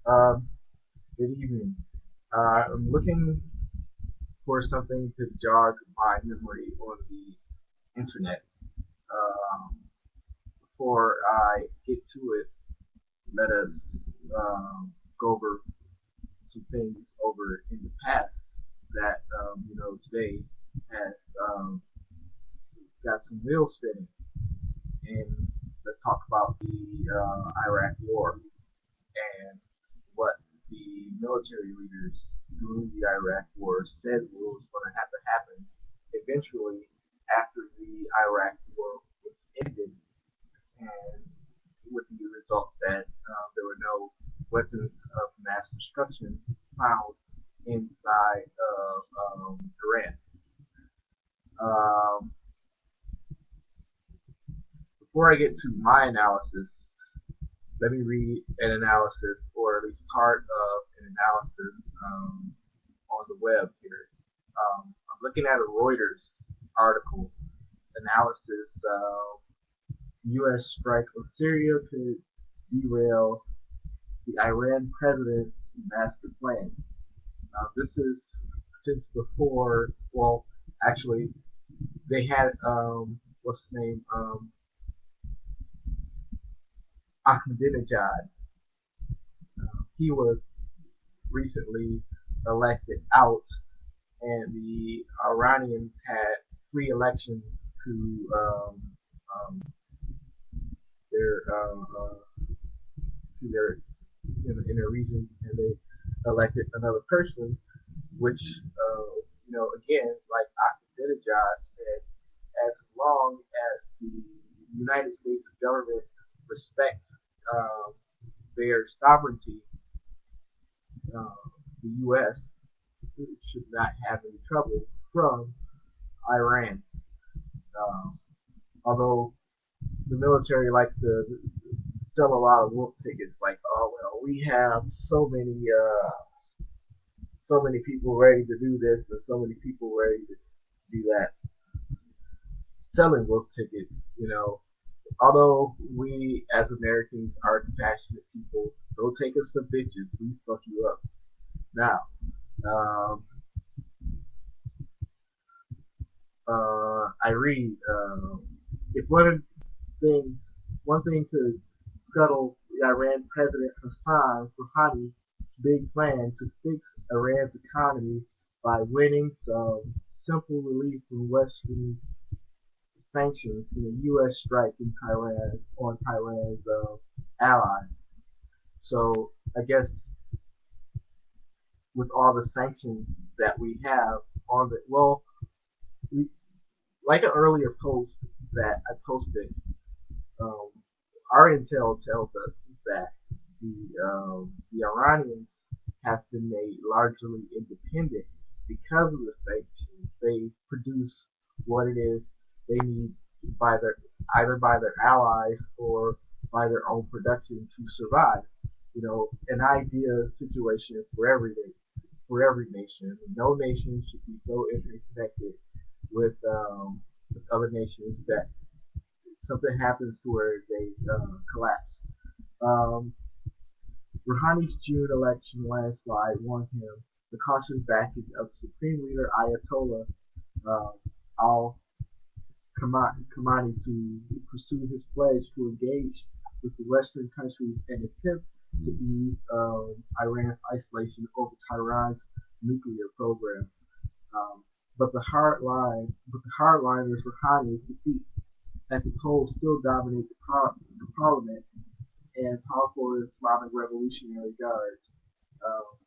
Um, Good evening. I'm looking for something to jog my memory on the internet. Um, Before I get to it, let us go over some things over in the past that today has got some wheels spinning. And let's talk about the Iraq War and what the military leaders during the Iraq War said was going to have to happen eventually after the Iraq War was ended, and with the results that there were no weapons of mass destruction found inside of Iran. Um, Before I get to my analysis, let me read an analysis, or at least part of an analysis on the web here. I'm looking at a Reuters article analysis. U.S. strike on Syria could derail the Iran president's master plan. This is since before. Well, actually, they had what's his name? Ahmadinejad. He was recently elected out, and the Iranians had free elections to their to their in their region, and they elected another person, which again, like Ahmadinejad said, as long as the United States government respects um, their sovereignty, uh, the U.S. should not have any trouble from Iran. Um, Although the military likes to sell a lot of wolf tickets, like, oh well, we have so many people ready to do this and so many people ready to do that, selling wolf tickets. Although we as Americans are compassionate people, don't take us for bitches. We fuck you up. Now, um, I read if things, one thing could scuttle the Iran President Hassan Rouhani's big plan to fix Iran's economy by winning some simple relief from Western sanctions in a U.S. strike in Tehran on Tehran's ally. So I guess with all the sanctions that we have on the we, like an earlier post that I posted, um, our intel tells us that the Iranians have been made largely independent because of the sanctions. They produce what it is they need by their either by their allies or by their own production to survive. An ideal situation for every nation. No nation should be so interconnected with other nations that something happens to where they collapse. Um, Rouhani's June election landslide won him the cautious backing of Supreme Leader Ayatollah uh, al Khamenei to pursue his pledge to engage with the Western countries and attempt to ease Iran's isolation over Tehran's nuclear program. Um, but the hardliners Rouhani's defeat at the polls still dominate the parliament and powerful Islamic Revolutionary Guards. Um,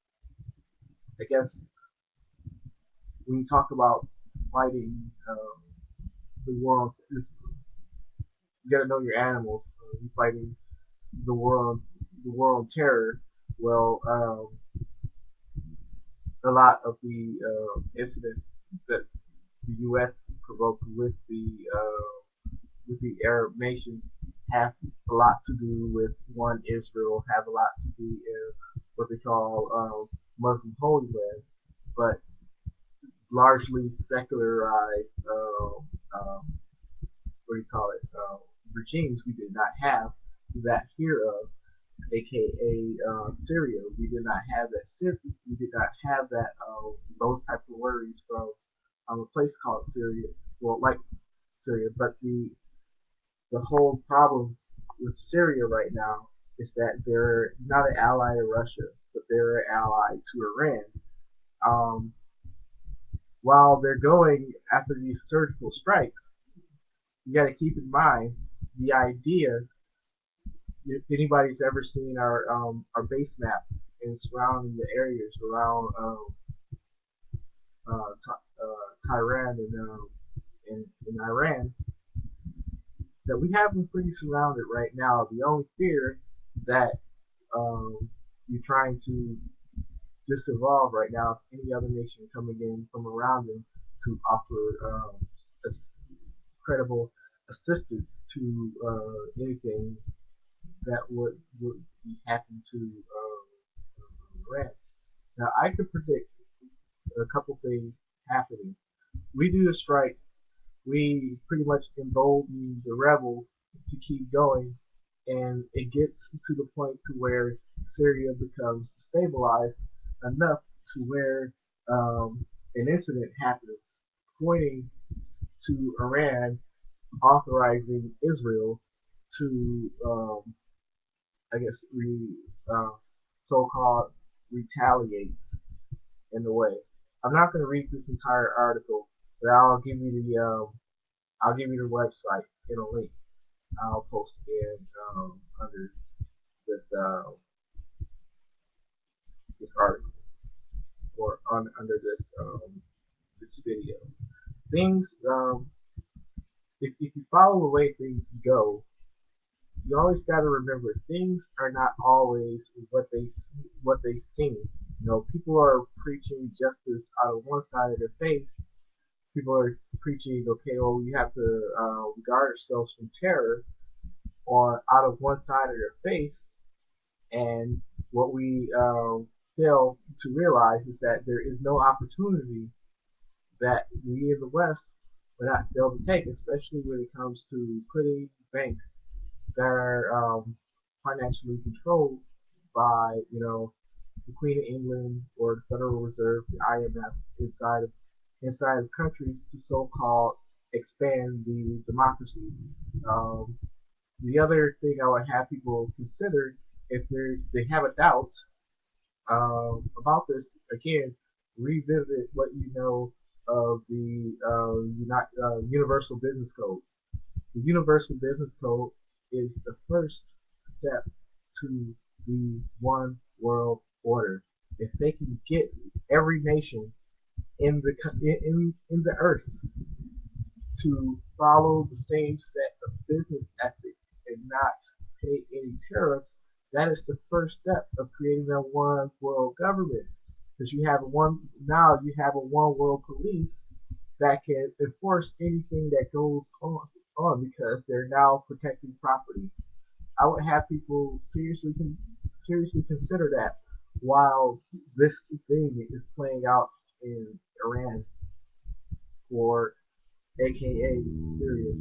I guess when you talk about fighting the world, you got to know your animals. You're fighting the world, the world terror. Well, a lot of the incidents that the U.S. provoked with the Arab nations have a lot to do with one Israel, have a lot to do in what they call Muslim Holy Land, but largely secularized, what do you call it, regimes we did not have that here of. aka Syria. We did not have that. We did not have that. Those types of worries from a place called Syria. Well, like Syria, but the whole problem with Syria right now is that they're not an ally to Russia, but they're an ally to Iran. Um, while they're going after these surgical strikes, you got to keep in mind the idea. If anybody's ever seen our base map and surrounding the areas around Tehran and Iran, that we have them pretty surrounded right now. The only fear that you're trying to disevolve right now is any other nation coming in from around them to offer credible assistance to anything that would be happening to Iran. Now, I could predict a couple things happening. We do a strike, we pretty much embolden the rebels to keep going, and it gets to the point to where Syria becomes stabilized enough to where an incident happens, pointing to Iran authorizing Israel to, I guess, uh, so-called retaliate in a way. I'm not going to read this entire article, but I'll give you the website in a link. I'll post it under this this article or under this video. Things if you follow the way things go, you always got to remember things are not always what they seem. You know, people are preaching justice out of one side of their face. People are preaching, okay, well, we have to guard ourselves from terror on out of one side of their face, and what we fail to realize is that there is no opportunity that we in the West would not fail to take, especially when it comes to putting banks that are financially controlled by, the Queen of England or the Federal Reserve, the IMF, inside of countries to so-called expand the democracy. Um, the other thing I would have people consider, if they have a doubt about this, again, revisit what you know of the Universal Business Code. The Universal Business Code is the first step to the one world order. If they can get every nation in the earth to follow the same set of business ethics and not pay any tariffs, that is the first step of creating a one world government. Because you have a one world police that can enforce anything that goes on because they're now protecting property. I would have people seriously consider that while this thing is playing out in Iran or AKA Syria.